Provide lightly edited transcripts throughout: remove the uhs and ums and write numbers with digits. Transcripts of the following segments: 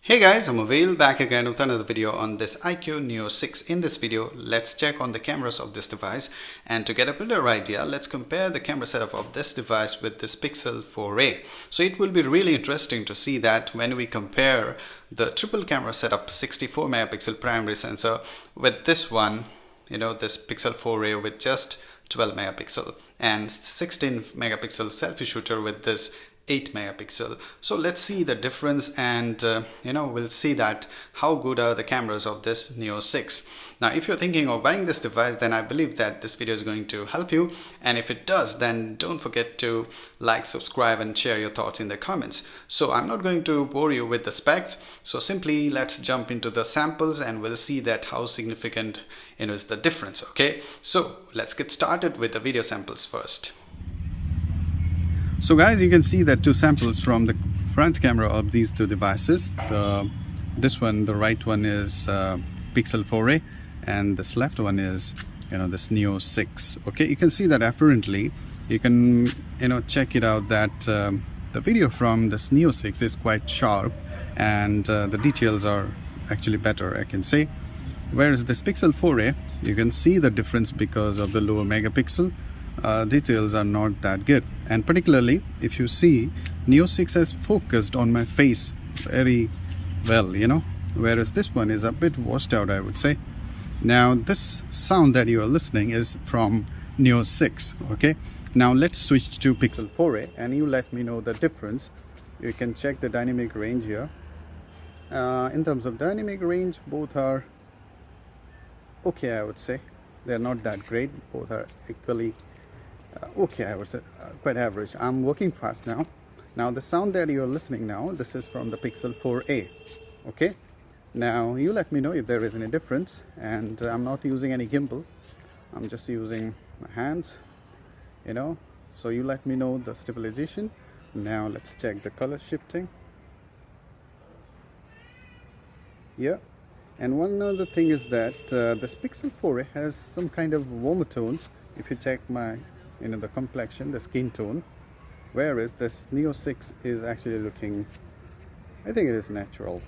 Hey guys, I'm Avail back again with another video on this iQOO Neo 6. In this video, let's check on the cameras of this device, and to get a better idea, let's compare the camera setup of this device with this Pixel 4a. So it will be really interesting to see that when we compare the triple camera setup 64 megapixel primary sensor with this one, this Pixel 4a with just 12 megapixel and 16 megapixel selfie shooter with this 8 megapixel. So let's see the difference, and we'll see that how good are the cameras of this Neo 6. Now if you're thinking of buying this device, then I believe that this video is going to help you, and if it does, then don't forget to like, subscribe and share your thoughts in the comments. So I'm not going to bore you with the specs, so simply let's jump into the samples and we'll see that how significant is the difference. Okay, so let's get started with the video samples first. So guys, you can see that two samples from the front camera of these two devices. This one, the right one, is Pixel 4a, and this left one is this Neo 6. Okay, you can see that apparently you can check it out that the video from this Neo 6 is quite sharp, and the details are actually better, I can say. Whereas this Pixel 4a, you can see the difference because of the lower megapixel. Details are not that good, and particularly if you see, Neo 6 has focused on my face very well, whereas this one is a bit washed out, I would say. Now this sound that you are listening is from Neo 6. Okay, now let's switch to Pixel 4a and you let me know the difference. You can check the dynamic range here. In terms of dynamic range, both are okay, I would say. They're not that great, both are equally okay, I would say, quite average. I'm working fast now. Now the sound that you're listening now, this is from the Pixel 4a. Okay, now you let me know if there is any difference, and I'm not using any gimbal, I'm just using my hands, so you let me know the stabilization. Now let's check the color shifting. Yeah, and one other thing is that this Pixel 4a has some kind of warmer tones. If you check my the complexion, the skin tone, whereas this Neo 6 is actually looking, I think it is natural.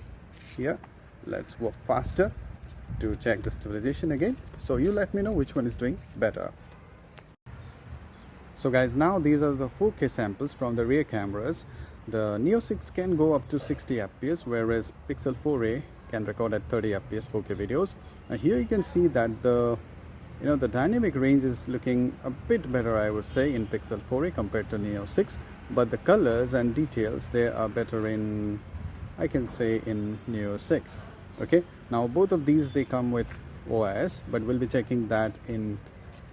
Yeah, let's work faster to check the stabilization again, so you let me know which one is doing better. So guys, now these are the 4K samples from the rear cameras. The Neo 6 can go up to 60 fps, whereas Pixel 4a can record at 30 fps 4K videos. Now here you can see that the dynamic range is looking a bit better, I would say, in Pixel 4a compared to Neo 6, but the colors and details, they are better in, I can say, in Neo 6. Okay, now both of these, they come with OIS, but we'll be checking that in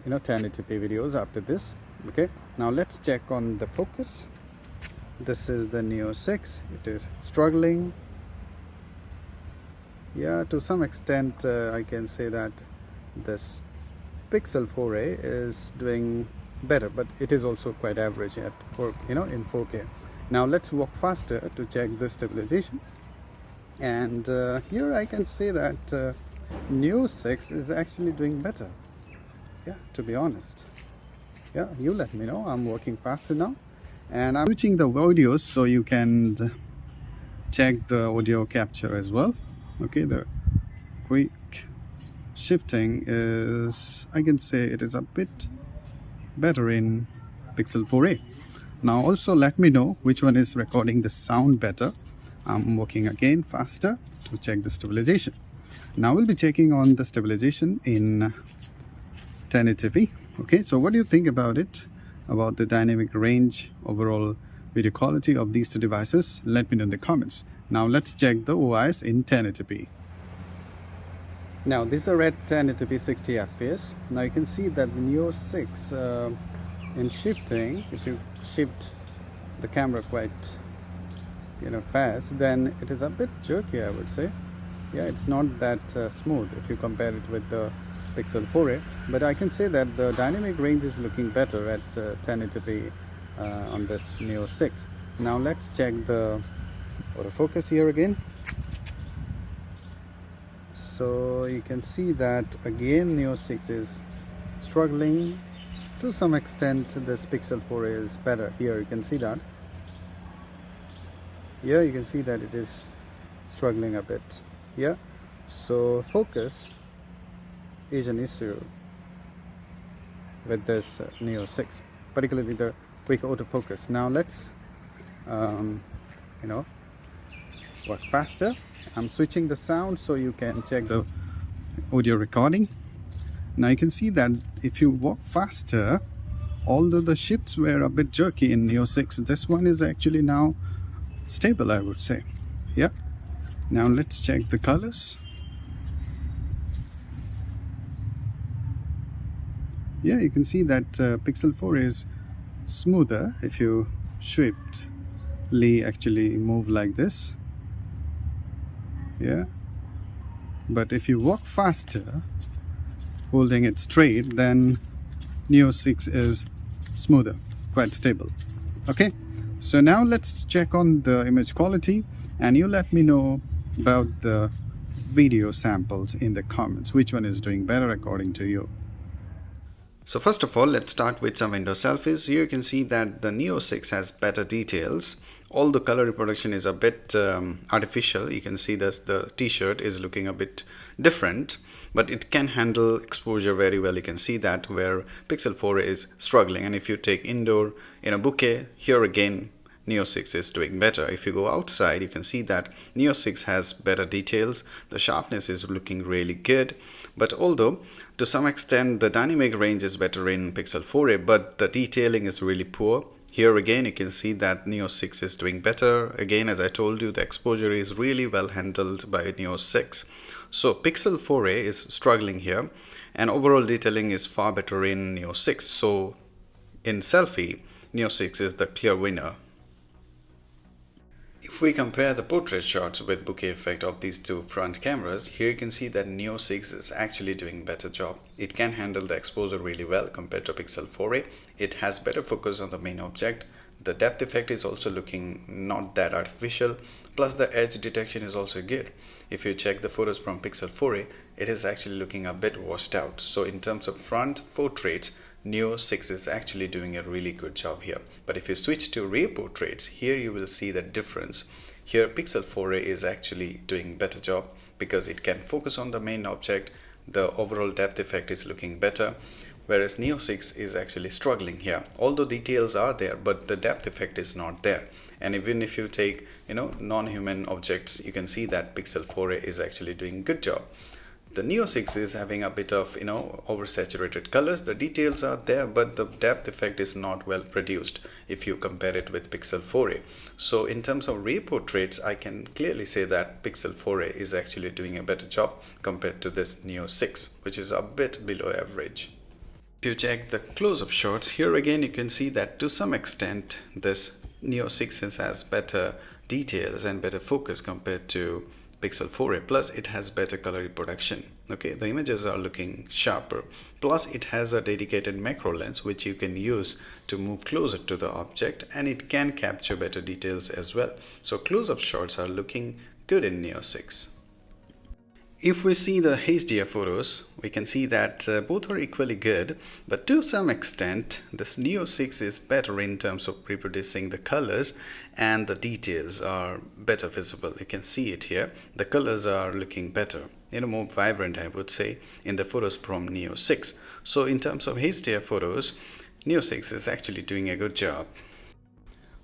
1080p videos after this. Okay, now let's check on the focus. This is the Neo 6. It is struggling. Yeah, to some extent I can say that this Pixel 4a is doing better, but it is also quite average at in 4K. Now let's walk faster to check the stabilization, and here I can say that Neo 6 is actually doing better. Yeah, to be honest. Yeah, you let me know. I'm working faster now, and I'm switching the audios so you can check the audio capture as well. Okay, the quick shifting is, I can say, it is a bit better in Pixel 4a. Now also let me know which one is recording the sound better. I'm working again faster to check the stabilization. Now we'll be checking on the stabilization in 1080p. Okay, so what do you think about it, about the dynamic range, overall video quality of these two devices? Let me know in the comments. Now let's check the OIS in 1080p. Now these are at 1080p 60 fps. Now you can see that the Neo 6 in shifting, if you shift the camera quite fast, then it is a bit jerky, I would say. Yeah, it's not that smooth if you compare it with the Pixel 4a, but I can say that the dynamic range is looking better at 1080p on this Neo 6. Now let's check the autofocus here again. So you can see that again Neo 6 is struggling. To some extent this Pixel 4a is better. Here you can see that. Here you can see that it is struggling a bit here. So focus is an issue with this Neo 6, particularly the quick autofocus. Now let's you know, work faster. I'm switching the sound so you can check the audio recording. Now you can see that if you walk faster, although the shifts were a bit jerky in Neo 6, this one is actually now stable, I would say. Yeah. Now let's check the colors. Yeah, you can see that Pixel 4 is smoother if you swiftly actually move like this. Yeah, but if you walk faster holding it straight, then Neo 6 is smoother, quite stable. Okay, so now let's check on the image quality, and you let me know about the video samples in the comments. Which one is doing better according to you? So first of all, let's start with some window selfies. Here you can see that the Neo 6 has better details. All the color reproduction is a bit artificial. You can see this, the t-shirt is looking a bit different, but it can handle exposure very well. You can see that where Pixel 4 is struggling. And if you take indoor in a bouquet, here again Neo 6 is doing better. If you go outside, you can see that Neo 6 has better details. The sharpness is looking really good. But although to some extent the dynamic range is better in Pixel 4a, but the detailing is really poor. Here again you can see that Neo 6 is doing better. Again, as I told you, the exposure is really well handled by Neo 6. So Pixel 4a is struggling here, and overall detailing is far better in Neo 6. So in selfie, Neo 6 is the clear winner. If we compare the portrait shots with bokeh effect of these two front cameras, here you can see that Neo 6 is actually doing better job. It can handle the exposure really well compared to Pixel 4a. It has better focus on the main object. The depth effect is also looking not that artificial. Plus the edge detection is also good. If you check the photos from Pixel 4a, it is actually looking a bit washed out. So in terms of front portraits, Neo 6 is actually doing a really good job here. But if you switch to rear portraits, here you will see the difference. Here Pixel 4a is actually doing better job because it can focus on the main object. The overall depth effect is looking better, whereas Neo 6 is actually struggling here. Although details are there, but the depth effect is not there. And even if you take non-human objects, you can see that Pixel 4a is actually doing good job. The Neo 6 is having a bit of oversaturated colors. The details are there, but the depth effect is not well produced if you compare it with Pixel 4a. So in terms of rear portraits, I can clearly say that Pixel 4a is actually doing a better job compared to this Neo 6, which is a bit below average. If you check the close-up shots, here again you can see that to some extent this Neo 6 has better details and better focus compared to Pixel 4a. Plus it has better color reproduction. Okay, the images are looking sharper. Plus it has a dedicated macro lens which you can use to move closer to the object, and it can capture better details as well. So close-up shots are looking good in Neo 6. If we see the HDR photos, we can see that both are equally good, but to some extent this Neo 6 is better in terms of reproducing the colors, and the details are better visible. You can see it here. The colors are looking better, more vibrant, I would say, in the photos from Neo 6. So in terms of HDR photos, Neo 6 is actually doing a good job.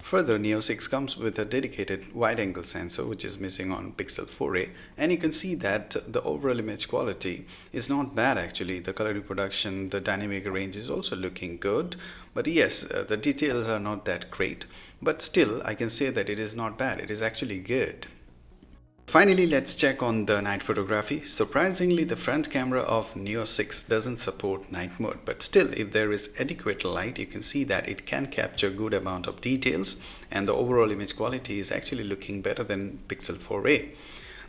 Further, Neo 6 comes with a dedicated wide-angle sensor which is missing on Pixel 4a, and you can see that the overall image quality is not bad actually. The color reproduction, the dynamic range is also looking good, but yes, the details are not that great, but still I can say that it is not bad. It is actually good. Finally, let's check on the night photography. Surprisingly, the front camera of Neo 6 doesn't support night mode, but still if there is adequate light, you can see that it can capture good amount of details, and the overall image quality is actually looking better than Pixel 4a.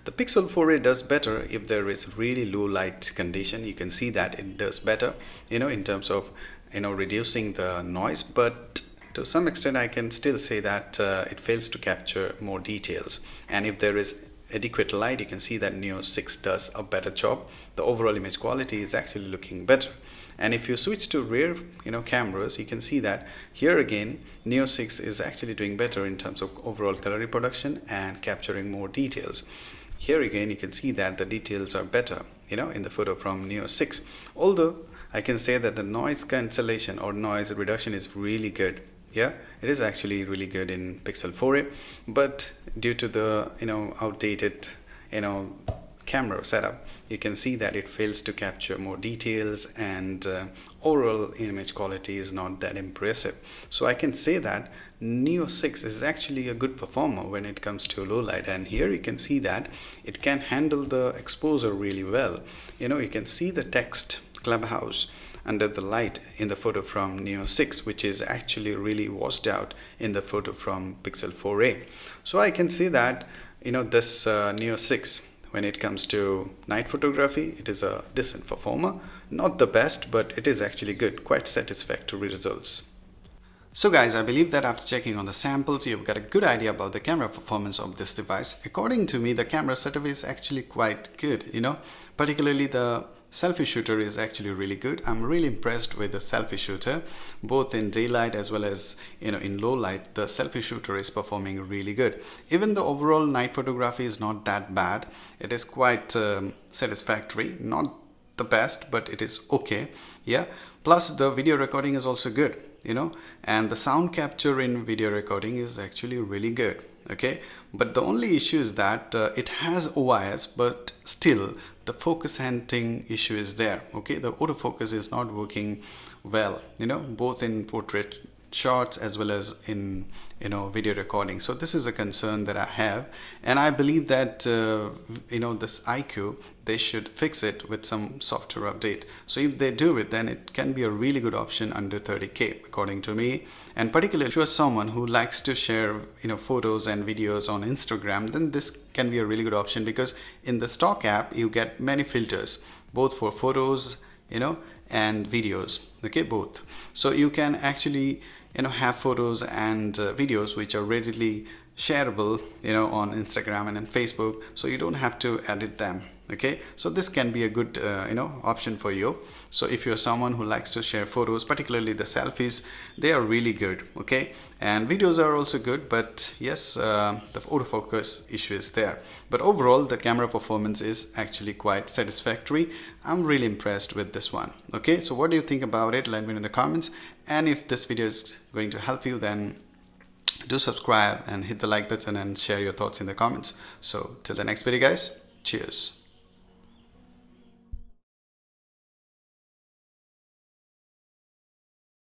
The Pixel 4a does better if there is really low light condition. You can see that it does better, in terms of, reducing the noise, but to some extent I can still say that it fails to capture more details. And if there is adequate light, you can see that Neo 6 does a better job. The overall image quality is actually looking better. And if you switch to rear cameras, you can see that here again Neo 6 is actually doing better in terms of overall color reproduction and capturing more details. Here again you can see that the details are better in the photo from Neo 6, although I can say that the noise cancellation or noise reduction is really good. Yeah, it is actually really good in Pixel 4a, but due to the outdated camera setup, you can see that it fails to capture more details, and overall image quality is not that impressive. So I can say that Neo 6 is actually a good performer when it comes to low light, and here you can see that it can handle the exposure really well. You can see the text Clubhouse under the light in the photo from Neo 6, which is actually really washed out in the photo from Pixel 4a. So I can see that this Neo 6, when it comes to night photography, it is a decent performer. Not the best, but it is actually good, quite satisfactory results. So guys, I believe that after checking on the samples, you've got a good idea about the camera performance of this device. According to me, the camera setup is actually quite good, particularly the selfie shooter is actually really good. I'm really impressed with the selfie shooter, both in daylight as well as in low light. The selfie shooter is performing really good. Even the overall night photography is not that bad. It is quite satisfactory, not the best, but it is okay. Yeah, plus the video recording is also good, and the sound capture in video recording is actually really good. Okay, but the only issue is that it has OIS, but still the focus hunting issue is there. Okay, the autofocus is not working well, both in portrait shots as well as in video recording. So this is a concern that I have, and I believe that this iQOO, they should fix it with some software update. So if they do it, then it can be a really good option under 30K according to me. And particularly if you are someone who likes to share photos and videos on Instagram, then this can be a really good option, because in the stock app you get many filters, both for photos and videos. Okay, both. So you can actually have photos and videos which are readily shareable on Instagram and on Facebook, so you don't have to edit them. Okay, so this can be a good option for you. So if you're someone who likes to share photos, particularly the selfies, they are really good. Okay, and videos are also good, but yes, the autofocus issue is there. But overall the camera performance is actually quite satisfactory. I'm really impressed with this one. Okay, so what do you think about it? Let me know in the comments, and if this video is going to help you, then do subscribe and hit the like button and share your thoughts in the comments. So till the next video guys, cheers.